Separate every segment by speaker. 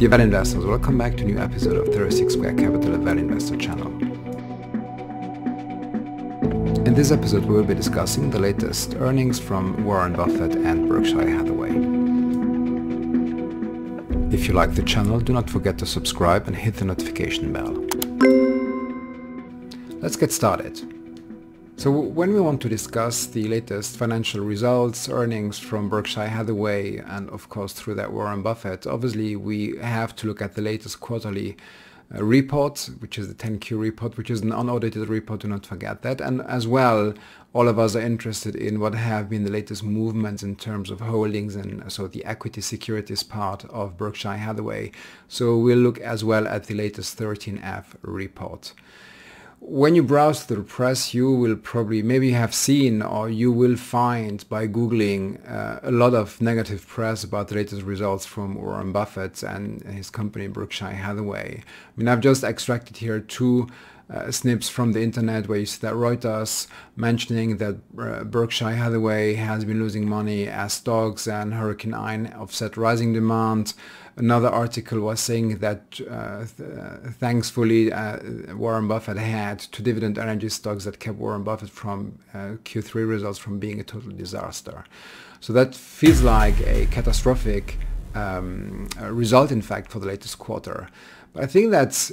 Speaker 1: Dear value investors, welcome back to a new episode of 36 Square Capital, a value investor channel. In this episode we will be discussing the latest earnings from Warren Buffett and Berkshire Hathaway. If you like the channel, do not forget to subscribe and hit the notification bell. Let's get started. So when we want to discuss the latest financial results, earnings from Berkshire Hathaway, and of course through that Warren Buffett, obviously we have to look at the latest quarterly report, which is the 10Q report, which is an unaudited report, do not forget that. And as well, all of us are interested in what have been the latest movements in terms of holdings and so the equity securities part of Berkshire Hathaway. So we'll look as well at the latest 13F report. When you browse through the press, you will probably maybe have seen, or you will find by Googling a lot of negative press about the latest results from Warren Buffett and his company Berkshire Hathaway. I mean, I've just extracted here two snips from the internet where you see that Reuters mentioning that Berkshire Hathaway has been losing money as stocks and Hurricane Ian offset rising demand. Another article was saying that thankfully Warren Buffett had two dividend energy stocks that kept Warren Buffett from Q3 results from being a total disaster. So that feels like a catastrophic result, in fact, for the latest quarter. But I think that's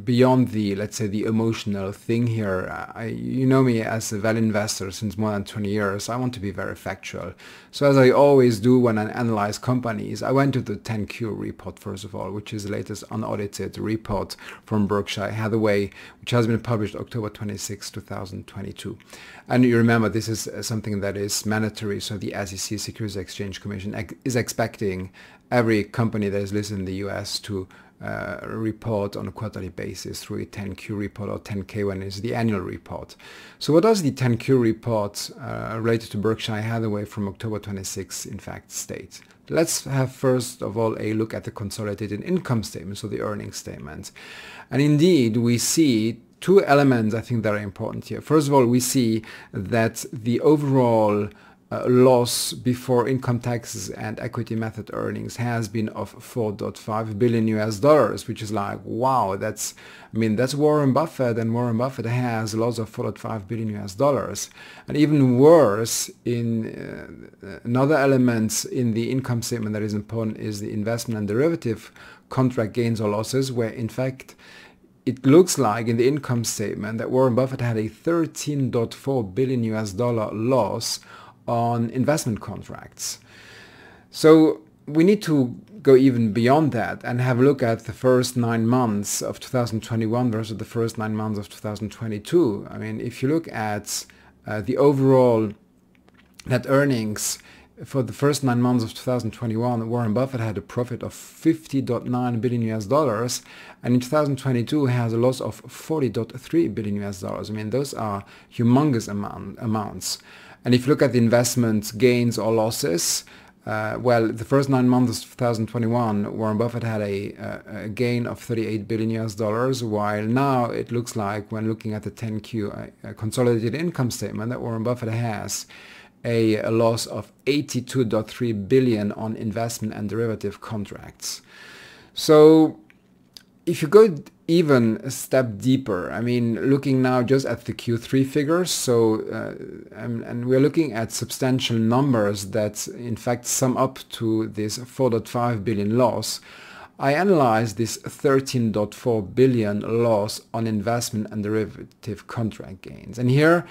Speaker 1: beyond the, let's say, the emotional thing here. You know me as a value investor since more than 20 years. I want to be very factual. So as I always do when I analyze companies, I went to the 10Q report first of all, which is the latest unaudited report from Berkshire Hathaway, which has been published October 26, 2022. And you remember this is something that is mandatory, so the SEC, Securities Exchange Commission, is expecting every company that is listed in the US to report on a quarterly basis through a 10Q report or 10K when it's the annual report. So what does the 10Q report related to Berkshire Hathaway from October 26 in fact state? Let's have first of all a look at the consolidated income statement, so the earnings statement. And indeed we see two elements I think that are important here. First of all, we see that the overall loss before income taxes and equity method earnings has been of $4.5 billion US, which is like, wow, that's Warren Buffett, and Warren Buffett has a loss of $4.5 billion US. And even worse, in another element in the income statement that is important is the investment and derivative contract gains or losses, where in fact it looks like in the income statement that Warren Buffett had a $13.4 billion US loss on investment contracts. So we need to go even beyond that and have a look at the first 9 months of 2021 versus the first 9 months of 2022. I mean, if you look at the overall net earnings for the first 9 months of 2021, Warren Buffett had a profit of $50.9 billion US, and in 2022 has a loss of $40.3 billion US. I mean, those are humongous amounts. And if you look at the investment gains or losses, well, the first 9 months of 2021, Warren Buffett had a gain of $38 billion US, while now it looks like, when looking at the 10Q consolidated income statement, that Warren Buffett has a loss of $82.3 billion on investment and derivative contracts. So if you go even a step deeper, I mean, looking now just at the Q3 figures, so and we're looking at substantial numbers that in fact sum up to this $4.5 billion loss. I analyzed this $13.4 billion loss on investment and derivative contract gains. And here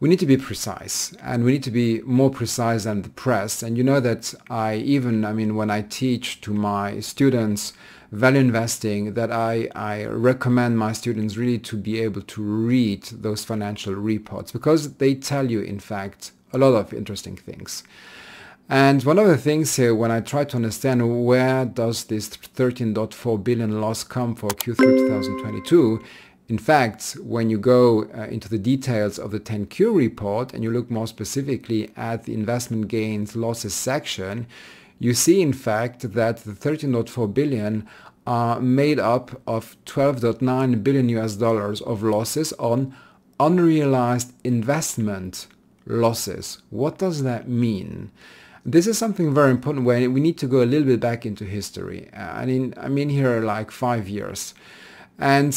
Speaker 1: we need to be precise, and we need to be more precise than the press. And you know that when I teach to my students value investing, that I recommend my students really to be able to read those financial reports, because they tell you in fact a lot of interesting things. And one of the things here, when I try to understand where does this $13.4 billion loss come for Q3 2022, in fact, when you go into the details of the 10Q report and you look more specifically at the investment gains losses section, you see in fact that the $13.4 billion are made up of $12.9 billion US of losses on unrealized investment losses. What does that mean? This is something very important where we need to go a little bit back into history. I mean here like 5 years. And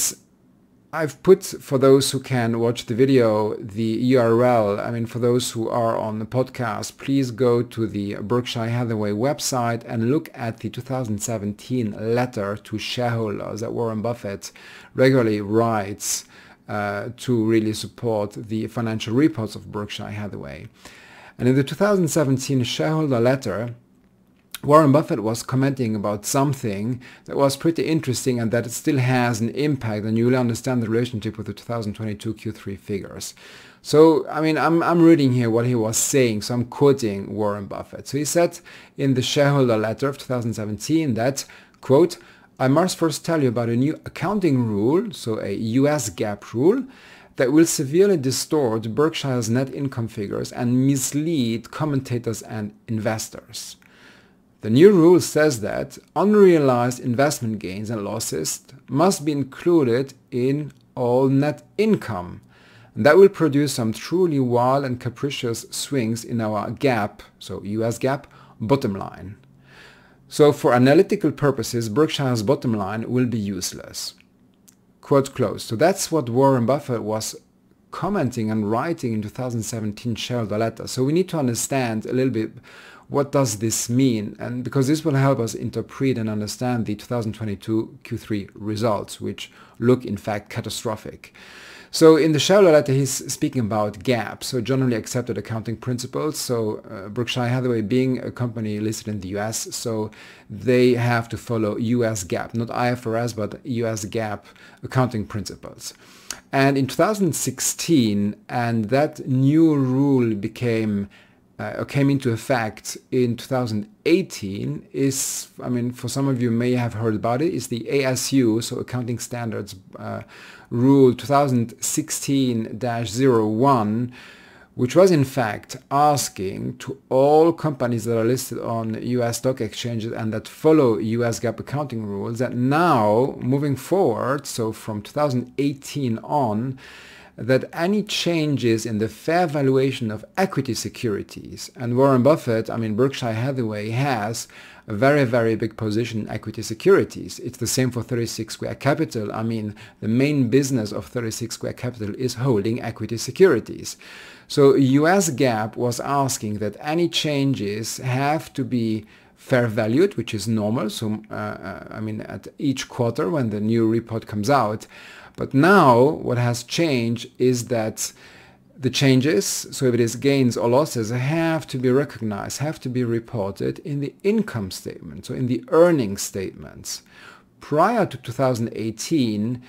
Speaker 1: I've put, for those who can watch the video, the URL. I mean, for those who are on the podcast, please go to the Berkshire Hathaway website and look at the 2017 letter to shareholders that Warren Buffett regularly writes to really support the financial reports of Berkshire Hathaway. And in the 2017 shareholder letter, Warren Buffett was commenting about something that was pretty interesting and that it still has an impact, and you will understand the relationship with the 2022 Q3 figures. So, I mean, I'm reading here what he was saying, so I'm quoting Warren Buffett. So he said in the shareholder letter of 2017 that, quote, "I must first tell you about a new accounting rule, so a US GAAP rule, that will severely distort Berkshire's net income figures and mislead commentators and investors. The new rule says that unrealized investment gains and losses must be included in all net income. And that will produce some truly wild and capricious swings in our GAAP, so US GAAP, bottom line. So for analytical purposes, Berkshire's bottom line will be useless." Quote close. So that's what Warren Buffett was commenting and writing in 2017 shareholder letter. So we need to understand a little bit what does this mean, and because this will help us interpret and understand the 2022 Q3 results, which look in fact catastrophic. So in the shareholder letter, he's speaking about GAAP, so generally accepted accounting principles. So Berkshire Hathaway being a company listed in the US, so they have to follow US GAAP, not IFRS, but US GAAP accounting principles. And in 2016, and that new rule came into effect in 2018 is, I mean, for some of you may have heard about it, is the ASU, so Accounting Standards Rule 2016-01, which was in fact asking to all companies that are listed on US stock exchanges and that follow US GAAP accounting rules that now, moving forward, so from 2018 on, that any changes in the fair valuation of equity securities, and Warren Buffett, I mean Berkshire Hathaway, has a very, very big position in equity securities. It's the same for 36 Square Capital. I mean, the main business of 36 Square Capital is holding equity securities. So US GAAP was asking that any changes have to be fair valued, which is normal. So, I mean, at each quarter when the new report comes out. But now what has changed is that the changes, so if it is gains or losses, have to be recognized, have to be reported in the income statement, so in the earnings statements. Prior to 2018,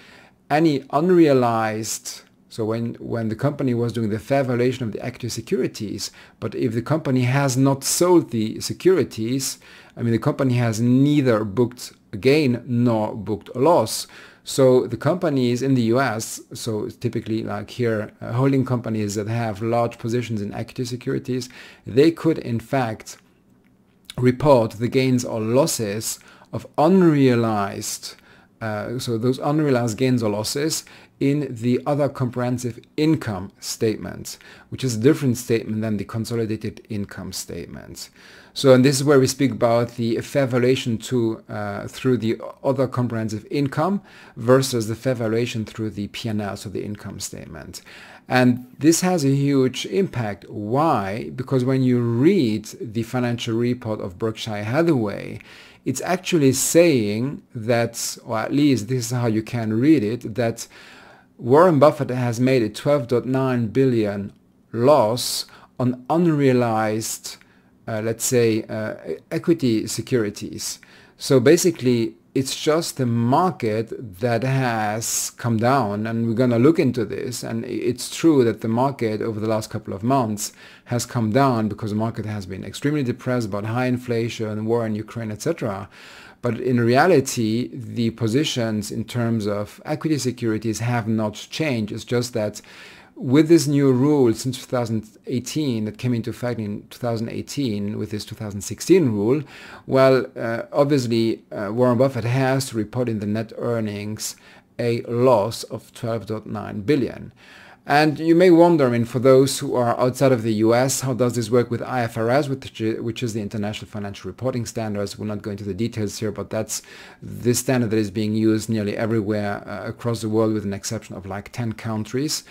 Speaker 1: any unrealized, so when the company was doing the fair valuation of the equity securities, but if the company has not sold the securities, I mean the company has neither booked a gain nor booked a loss. So the companies in the US, so typically like here, holding companies that have large positions in equity securities, they could in fact report the gains or losses of unrealized, so those unrealized gains or losses in the other comprehensive income statement, which is a different statement than the consolidated income statement. So, and this is where we speak about the fair valuation through the other comprehensive income versus the fair valuation through the P&L, so the income statement. And this has a huge impact. Why? Because when you read the financial report of Berkshire Hathaway, it's actually saying that, or at least this is how you can read it, that Warren Buffett has made a $12.9 billion loss on unrealized, let's say, equity securities. So basically, it's just the market that has come down, and we're going to look into this. And it's true that the market over the last couple of months has come down because the market has been extremely depressed about high inflation, war in Ukraine, etc. But in reality, the positions in terms of equity securities have not changed. It's just that with this new rule since 2018 that came into effect in 2018 with this 2016 rule, well, obviously Warren Buffett has to report in the net earnings a loss of $12.9 billion. And you may wonder, I mean, for those who are outside of the US, how does this work with IFRS, which is the International Financial Reporting Standards? We'll not go into the details here, but that's the standard that is being used nearly everywhere across the world, with an exception of like 10 countries.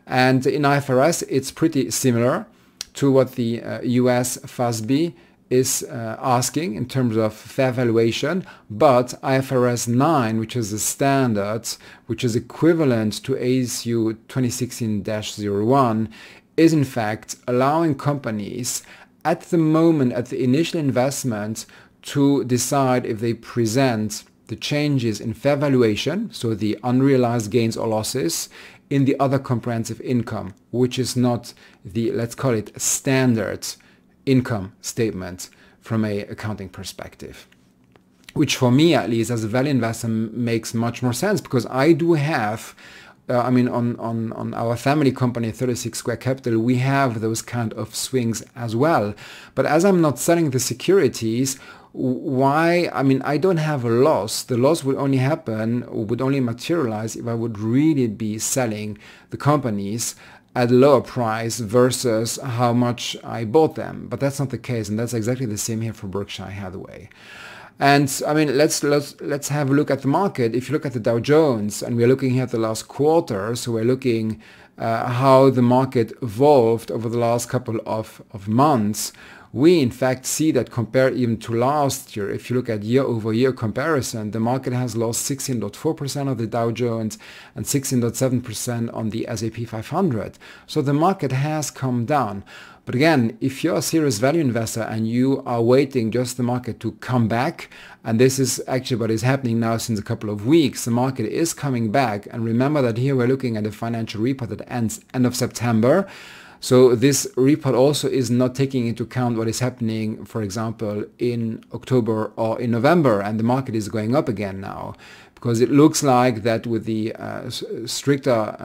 Speaker 1: And in IFRS, it's pretty similar to what the US FASB is asking in terms of fair valuation, but IFRS 9, which is the standard, which is equivalent to ASU 2016-01, is in fact allowing companies at the moment, at the initial investment, to decide if they present the changes in fair valuation, so the unrealized gains or losses, in the other comprehensive income, which is not the, let's call it, standard income statement from a accounting perspective, which for me at least as a value investor makes much more sense, because I do have I mean, on our family company 36 Square Capital, we have those kind of swings as well. But as I'm not selling the securities, why? I mean, I don't have a loss. The loss would only happen, or would only materialize, if I would really be selling the companies at a lower price versus how much I bought them. But that's not the case, and that's exactly the same here for Berkshire Hathaway. And I mean, let's have a look at the market. If you look at the Dow Jones, and we're looking here at the last quarter, so we're looking how the market evolved over the last couple of months, we in fact see that compared even to last year, if you look at year-over-year comparison, the market has lost 16.4% of the Dow Jones and 16.7% on the S&P 500. So the market has come down. But again, if you're a serious value investor and you are waiting just the market to come back, and this is actually what is happening now since a couple of weeks, the market is coming back. And remember that here we're looking at a financial report that ends end of September. So this report also is not taking into account what is happening, for example, in October or in November, and the market is going up again now. Because it looks like that with the stricter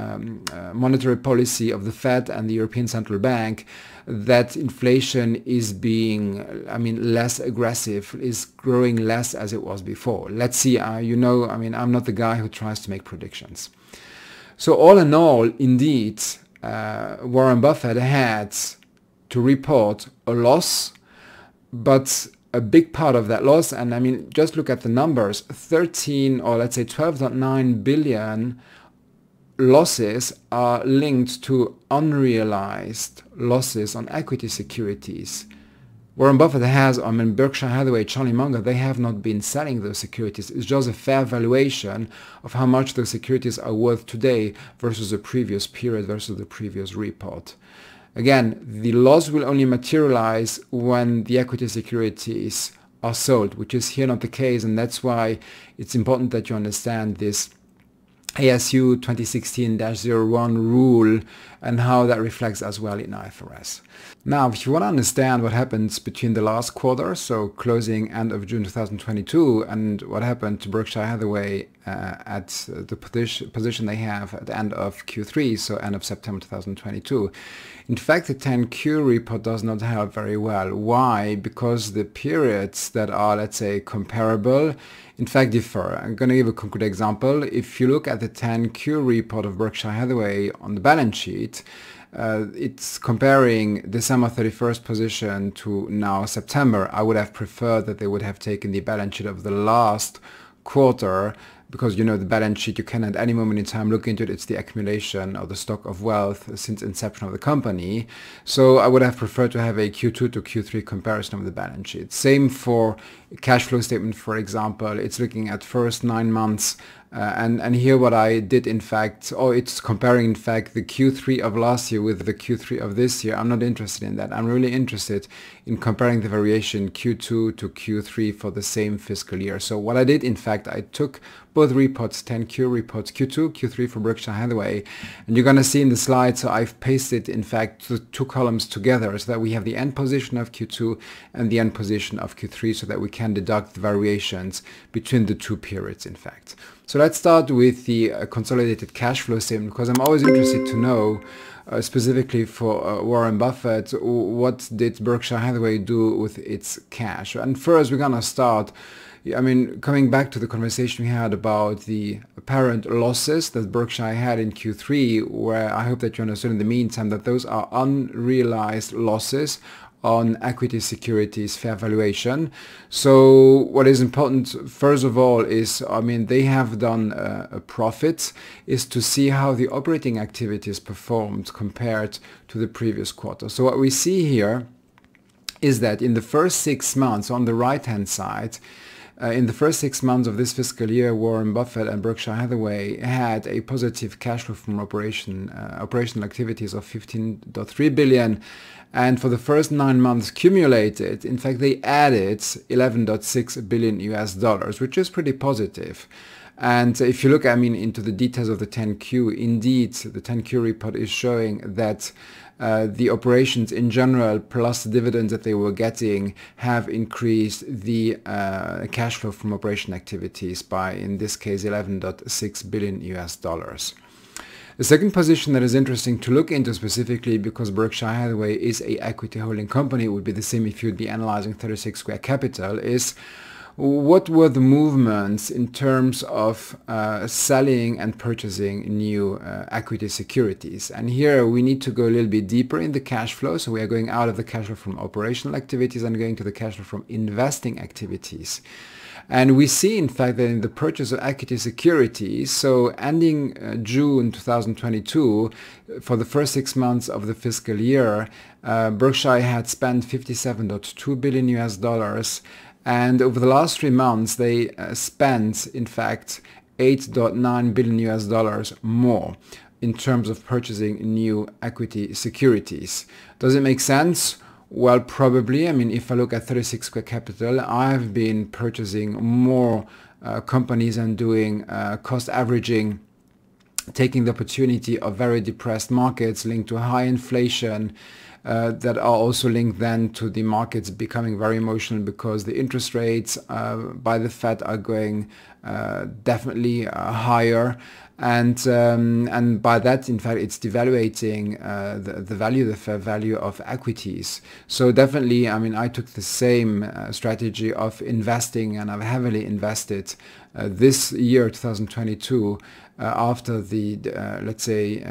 Speaker 1: monetary policy of the Fed and the European Central Bank, that inflation is being, I mean, less aggressive, is growing less as it was before. Let's see, you know, I mean, I'm not the guy who tries to make predictions. So all in all, indeed, Warren Buffett had to report a loss, but a big part of that loss, and I mean, just look at the numbers, 13 or let's say 12.9 billion losses are linked to unrealized losses on equity securities. Warren Buffett has, I mean, Berkshire Hathaway, Charlie Munger, they have not been selling those securities. It's just a fair valuation of how much those securities are worth today versus the previous period, versus the previous report. Again, the loss will only materialize when the equity securities are sold, which is here not the case, and that's why it's important that you understand this ASU 2016-01 rule and how that reflects as well in IFRS. Now, if you want to understand what happens between the last quarter, so closing end of June 2022, and what happened to Berkshire Hathaway at the position they have at the end of Q3, so end of September 2022, in fact, the 10Q report does not help very well. Why? Because the periods that are, let's say, comparable, in fact, differ. I'm going to give a concrete example. If you look at the 10Q report of Berkshire Hathaway on the balance sheet, it's comparing December 31st position to now September. I would have preferred that they would have taken the balance sheet of the last quarter, because you know the balance sheet, you can at any moment in time look into it. It's the accumulation of the stock of wealth since inception of the company. So I would have preferred to have a Q2 to Q3 comparison of the balance sheet. Same for cash flow statement, for example. It's looking at first 9 months. And here what I did, in fact, it's comparing, in fact, the Q3 of last year with the Q3 of this year. I'm not interested in that. I'm really interested in comparing the variation Q2 to Q3 for the same fiscal year. So what I did, in fact, I took both reports, 10Q reports, Q2, Q3 for Berkshire Hathaway, and you're going to see in the slide, so I've pasted, in fact, the two columns together so that we have the end position of Q2 and the end position of Q3, so that we can deduct the variations between the two periods, in fact. So let's start with the consolidated cash flow statement, because I'm always interested to know specifically for Warren Buffett, what did Berkshire Hathaway do with its cash? And first, we're gonna start, I mean, coming back to the conversation we had about the apparent losses that Berkshire had in Q3, where I hope that you understood in the meantime that those are unrealized losses on equity securities fair valuation. So what is important, first of all, is, I mean, they have done a profit, is to see how the operating activities performed compared to the previous quarter. So what we see here is that in the first 6 months, on the right-hand side, in the first 6 months of this fiscal year, Warren Buffett and Berkshire Hathaway had a positive cash flow from operational activities of 15.3 billion. And for the first 9 months cumulated, in fact, they added 11.6 billion US dollars, which is pretty positive. And if you look, I mean, into the details of the 10Q, indeed, the 10Q report is showing that the operations in general, plus the dividends that they were getting, have increased the cash flow from operation activities by, in this case, 11.6 billion US dollars. The second position that is interesting to look into specifically, because Berkshire Hathaway is a equity holding company, it would be the same if you'd be analyzing 36 Square Capital, is what were the movements in terms of selling and purchasing new equity securities. And here we need to go a little bit deeper in the cash flow. So we are going out of the cash flow from operational activities and going to the cash flow from investing activities. And we see, in fact, that in the purchase of equity securities, so ending June 2022, for the first 6 months of the fiscal year, Berkshire had spent 57.2 billion US dollars. And over the last 3 months, they spent, in fact, 8.9 billion US dollars more in terms of purchasing new equity securities. Does it make sense? Well, probably. I mean, if I look at 36 Square Capital, I've been purchasing more companies and doing cost averaging, taking the opportunity of very depressed markets linked to high inflation, that are also linked then to the markets becoming very emotional because the interest rates by the Fed are going definitely higher. And by that, in fact, it's devaluating the value, the fair value of equities. So definitely, I mean, I took the same strategy of investing, and I've heavily invested this year, 2022, after the, let's say,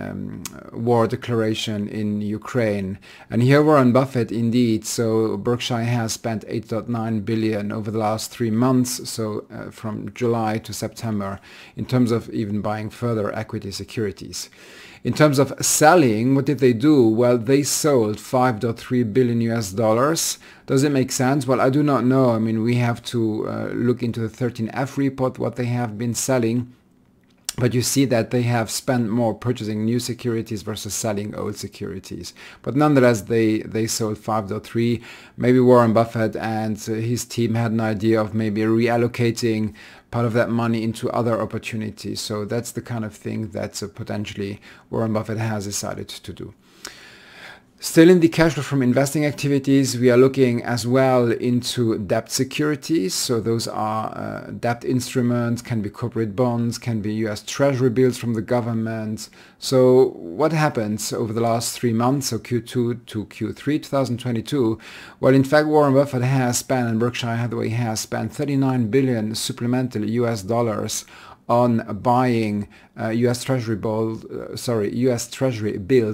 Speaker 1: war declaration in Ukraine. And here Warren Buffett, indeed, so Berkshire has spent 8.9 billion over the last 3 months, so from July to September, in terms of even buying further equity securities. In terms of selling, what did they do? Well, they sold 5.3 billion US dollars. Does it make sense? Well, I do not know. I mean, we have to look into the 13F report, what they have been selling. But you see that they have spent more purchasing new securities versus selling old securities. But nonetheless, they sold 5.3. Maybe Warren Buffett and his team had an idea of maybe reallocating part of that money into other opportunities. So that's the kind of thing that potentially Warren Buffett has decided to do. Still in the cash flow from investing activities, we are looking as well into debt securities. So those are debt instruments, can be corporate bonds, can be US Treasury bills from the government. So what happens over the last 3 months, so Q2 to Q3 2022? Well, in fact, Warren Buffett has spent and Berkshire Hathaway has spent 39 billion supplemental US dollars on buying US Treasury bills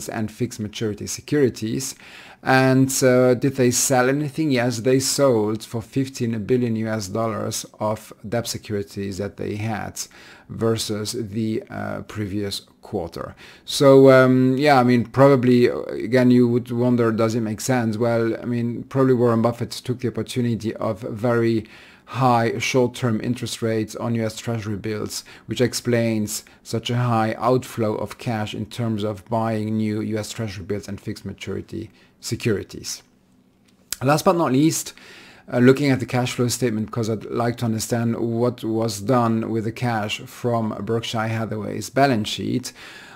Speaker 1: and fixed maturity securities. And did they sell anything? Yes, they sold for 15 billion US dollars of debt securities that they had versus the previous quarter. So yeah, I mean, probably again you would wonder, does it make sense? Well, I mean, probably Warren Buffett took the opportunity of very high short-term interest rates on US Treasury bills, which explains such a high outflow of cash in terms of buying new US Treasury bills and fixed maturity securities. Last but not least, looking at the cash flow statement, because I'd like to understand what was done with the cash from Berkshire Hathaway's balance sheet.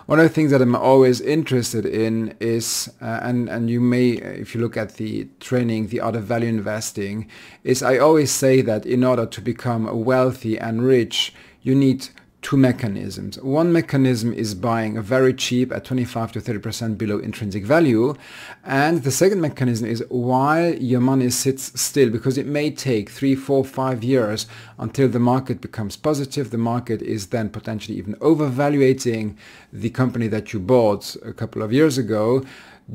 Speaker 1: One of the things that I'm always interested in is, and you may, if you look at the training, the art of value investing, is I always say that in order to become wealthy and rich, you need two mechanisms. One mechanism is buying very cheap at 25 to 30% below intrinsic value, and the second mechanism is while your money sits still, because it may take 3, 4, 5 years until the market becomes positive. The market is then potentially even overvaluating the company that you bought a couple of years ago.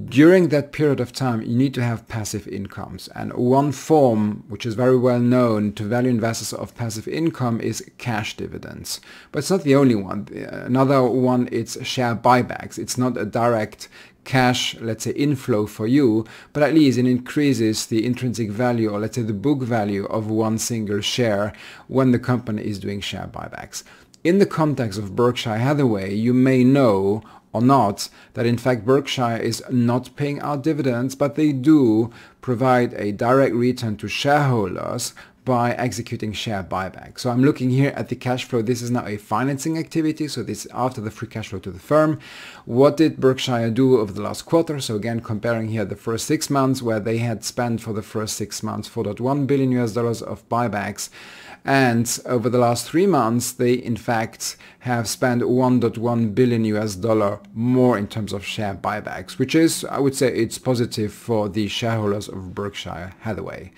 Speaker 1: During that period of time, you need to have passive incomes, and one form which is very well known to value investors of passive income is cash dividends. But it's not the only one. Another one is share buybacks. It's not a direct cash, let's say, inflow for you, but at least it increases the intrinsic value, or let's say the book value of one single share when the company is doing share buybacks. In the context of Berkshire Hathaway, you may know or not that in fact Berkshire is not paying out dividends, but they do provide a direct return to shareholders by executing share buyback. So I'm looking here at the cash flow. This is now a financing activity, so this is after the free cash flow to the firm. What did Berkshire do over the last quarter? So again, comparing here the first 6 months, where they had spent for the first 6 months $4.1 billion of buybacks. And over the last 3 months, they in fact have spent $1.1 billion more in terms of share buybacks, which is, I would say, it's positive for the shareholders of Berkshire Hathaway.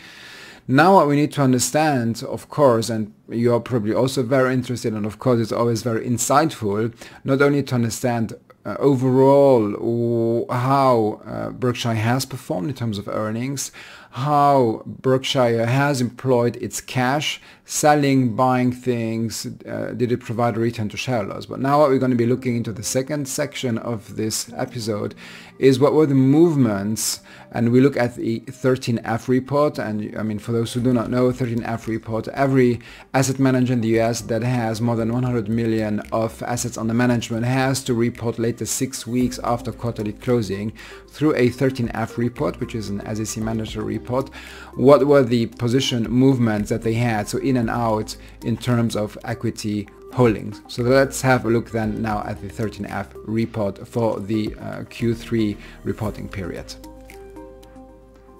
Speaker 1: Now what we need to understand, of course, and you are probably also very interested, and of course it's always very insightful, not only to understand overall how Berkshire has performed in terms of earnings, how Berkshire has employed its cash, selling, buying things, did it provide a return to shareholders. But now what we're going to be looking into the second section of this episode is what were the movements, and we look at the 13F report. And I mean, for those who do not know, 13F report, every asset manager in the US that has more than 100 million of assets under management has to report latest 6 weeks after quarterly closing through a 13F report, which is an SEC mandatory report, what were the position movements that they had, so in and out in terms of equity holdings. So let's have a look then now at the 13F report for the Q3 reporting period.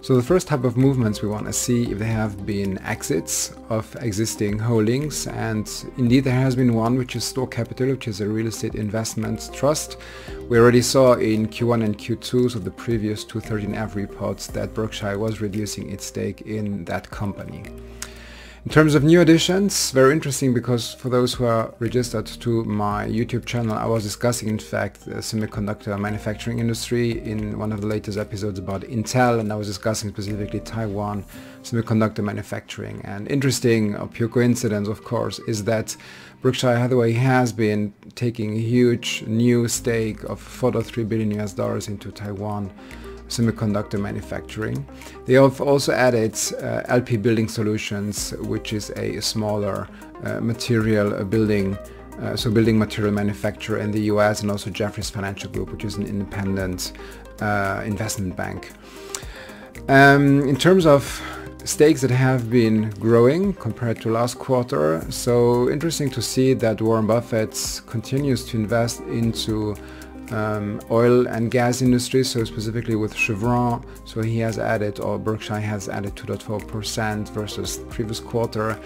Speaker 1: So the first type of movements we want to see if there have been exits of existing holdings, and indeed there has been one, which is Store Capital, which is a real estate investment trust. We already saw in Q1 and Q2, so the previous two 13F reports, that Berkshire was reducing its stake in that company. In terms of new additions, very interesting, because for those who are registered to my YouTube channel, I was discussing in fact the semiconductor manufacturing industry in one of the latest episodes about Intel, and I was discussing specifically Taiwan semiconductor manufacturing. And interesting, a pure coincidence of course, is that Berkshire Hathaway has been taking a huge new stake of $4.3 billion into Taiwan semiconductor manufacturing. They have also added LP Building Solutions, which is a smaller building material manufacturer in the US, and also Jefferies Financial Group, which is an independent investment bank. In terms of stakes that have been growing compared to last quarter, so interesting to see that Warren Buffett continues to invest into oil and gas industry, so specifically with Chevron. So he has added, or Berkshire has added 2.4% versus previous quarter,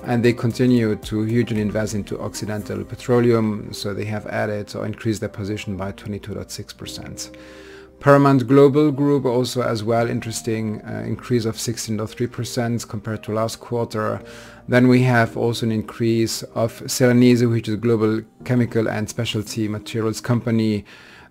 Speaker 1: and they continue to hugely invest into Occidental Petroleum, so they have added or increased their position by 22.6%. Paramount Global Group also as well, interesting increase of 16.3% compared to last quarter. Then we have also an increase of Celanese, which is a global chemical and specialty materials company.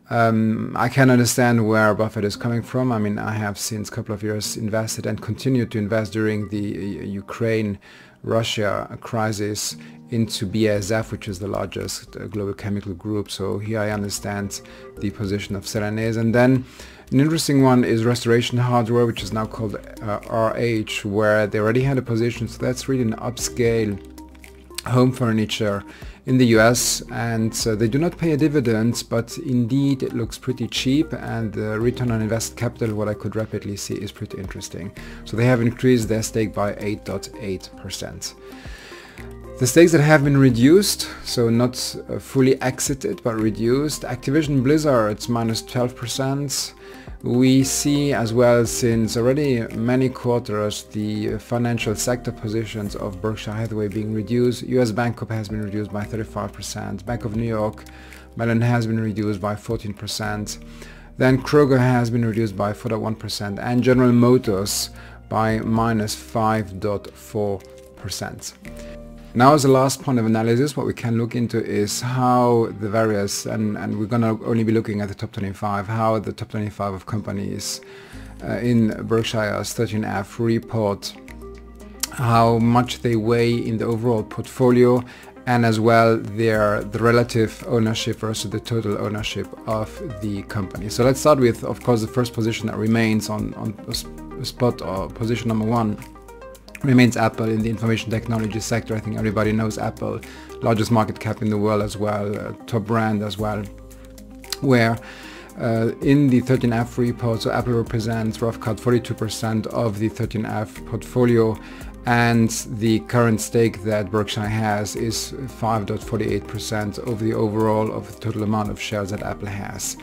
Speaker 1: I can understand where Buffett is coming from. I mean, I have since a couple of years invested and continued to invest during the Ukraine-Russia crisis into BASF, which is the largest global chemical group. So here I understand the position of Celanese. And then an interesting one is Restoration Hardware, which is now called RH, where they already had a position. So that's really an upscale home furniture in the US, and they do not pay a dividend, but indeed it looks pretty cheap, and the return on invested capital, what I could rapidly see, is pretty interesting. So they have increased their stake by 8.8%. The stakes that have been reduced, so not fully exited but reduced: Activision Blizzard, it's minus 12%. We see as well, since already many quarters, the financial sector positions of Berkshire Hathaway being reduced. US Bancorp has been reduced by 35%, Bank of New York Mellon has been reduced by 14%, then Kroger has been reduced by 4.1%, and General Motors by minus 5.4%. Now, as the last point of analysis, what we can look into is how the various, and we're going to only be looking at the top 25, how the top 25 of companies in Berkshire's 13F report, how much they weigh in the overall portfolio, and as well the relative ownership versus the total ownership of the company. So let's start with, of course, the first position that remains on spot, or position number one, remains Apple in the information technology sector. I think everybody knows Apple, largest market cap in the world as well, top brand as well, where in the 13F report, so Apple represents rough cut 42% of the 13F portfolio, and the current stake that Berkshire has is 5.48% of the overall of the total amount of shares that Apple has.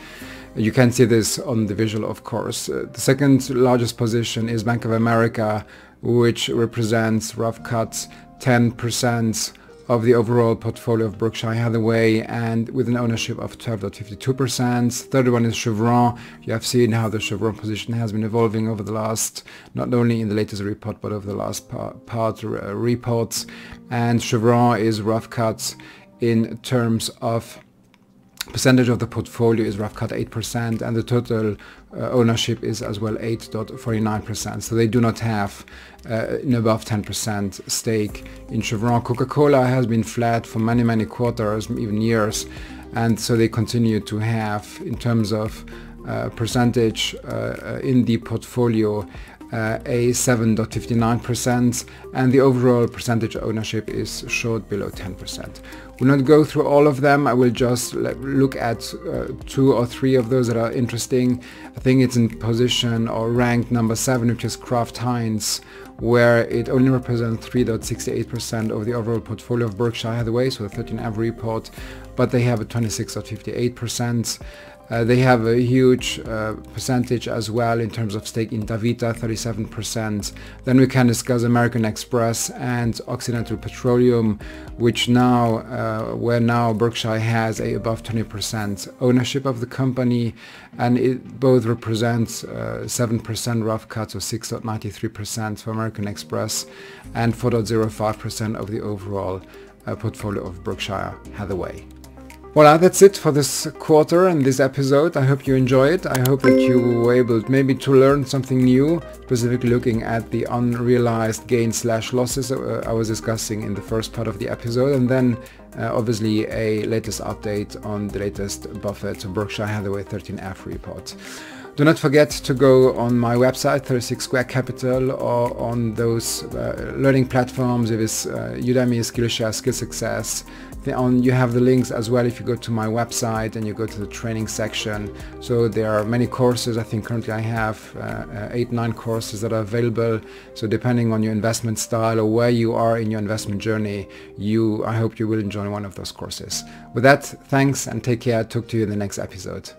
Speaker 1: You can see this on the visual, of course. The second largest position is Bank of America, which represents rough cut 10% of the overall portfolio of Berkshire Hathaway, and with an ownership of 12.52%. Third one is Chevron. You have seen how the Chevron position has been evolving over the last, not only in the latest report, but over the last reports. And Chevron is rough cut in terms of percentage of the portfolio is rough cut 8%, and the total ownership is as well 8.49%. So they do not have an above 10% stake in Chevron. Coca-Cola has been flat for many quarters, even years, and so they continue to have, in terms of percentage in the portfolio, a 7.59%, and the overall percentage ownership is short below 10%. We'll not go through all of them. I will just look at 2 or 3 of those that are interesting. I think it's in position or ranked number 7, which is Kraft Heinz, where it only represents 3.68% of the overall portfolio of Berkshire Hathaway, so the 13F report, but they have a 26.58%. They have a huge percentage as well in terms of stake in Davita, 37%. Then we can discuss American Express and Occidental Petroleum, which now, where now Berkshire has a above 20% ownership of the company, and it both represents 7% rough cut, so 6.93% for American Express, and 4.05% of the overall portfolio of Berkshire Hathaway. Well, that's it for this quarter and this episode. I hope you enjoy it. I hope that you were able maybe to learn something new, specifically looking at the unrealized gains/losses I was discussing in the first part of the episode, and then obviously a latest update on the latest Buffett Berkshire Hathaway 13F report. Do not forget to go on my website, 36 Square Capital, or on those learning platforms, if it's Udemy, Skillshare, Skill Success. You have the links as well if you go to my website and you go to the training section. So there are many courses. I think currently I have 8-9 courses that are available. So depending on your investment style or where you are in your investment journey, I hope you will enjoy one of those courses. With that, thanks and take care. Talk to you in the next episode.